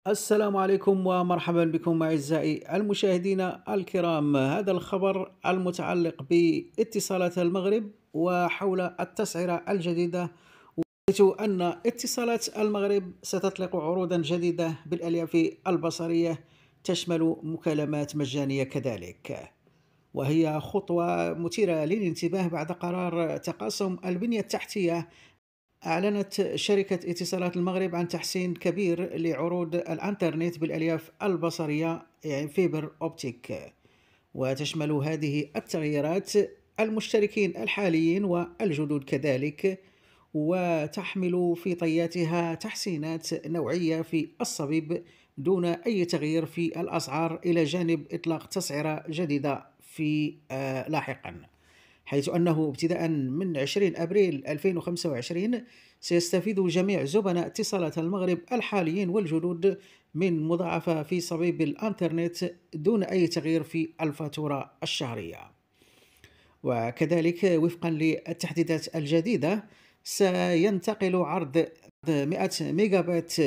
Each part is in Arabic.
السلام عليكم ومرحبا بكم أعزائي المشاهدين الكرام. هذا الخبر المتعلق باتصالات المغرب وحول التسعيرة الجديدة، حيث أن اتصالات المغرب ستطلق عروضا جديدة بالألياف البصرية تشمل مكالمات مجانية كذلك، وهي خطوة مثيرة للانتباه بعد قرار تقاسم البنية التحتية. أعلنت شركة اتصالات المغرب عن تحسين كبير لعروض الإنترنت بالألياف البصرية، يعني فيبر أوبتيك، وتشمل هذه التغييرات المشتركين الحاليين والجدد كذلك، وتحمل في طياتها تحسينات نوعية في الصبيب دون أي تغيير في الأسعار، إلى جانب إطلاق تسعيرة جديدة في لاحقا، حيث أنه ابتداء من 20 أبريل 2025 سيستفيد جميع زبناء اتصالات المغرب الحاليين والجدد من مضاعفة في صبيب الإنترنت دون أي تغيير في الفاتورة الشهرية. وكذلك وفقا للتحديثات الجديدة سينتقل عرض 100 ميجا بايت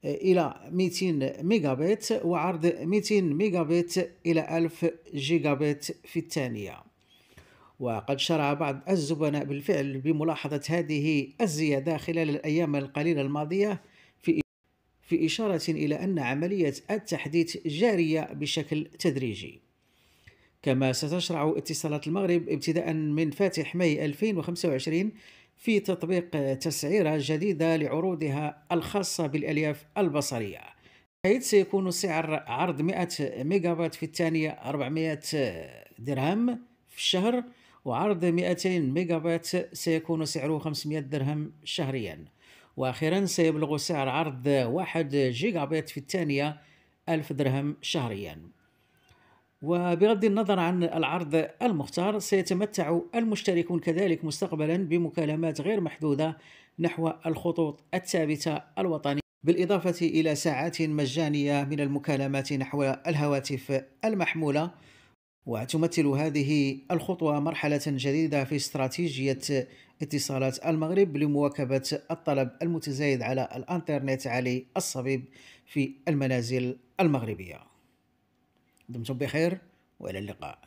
إلى 200 ميجا بايت، وعرض 200 ميجا بايت إلى 1000 جيجا بايت في الثانية. وقد شرع بعض الزبناء بالفعل بملاحظة هذه الزيادة خلال الأيام القليلة الماضية، في إشارة إلى أن عملية التحديث جارية بشكل تدريجي. كما ستشرع اتصالات المغرب ابتداء من فاتح ماي 2025 في تطبيق تسعيرة جديدة لعروضها الخاصة بالألياف البصرية، حيث سيكون سعر عرض 100 ميجا بايت في الثانية 400 درهم في الشهر، وعرض 200 ميجا بايت سيكون سعره 500 درهم شهريا، وأخيرا سيبلغ سعر عرض 1 جيجا بايت في الثانية 1000 درهم شهريا. وبغض النظر عن العرض المختار، سيتمتع المشتركون كذلك مستقبلا بمكالمات غير محدودة نحو الخطوط الثابتة الوطنية، بالإضافة إلى ساعات مجانية من المكالمات نحو الهواتف المحمولة. وتمثل هذه الخطوة مرحلة جديدة في استراتيجية اتصالات المغرب لمواكبة الطلب المتزايد على الإنترنت عالي الصبيب في المنازل المغربية. دمتم بخير وإلى اللقاء.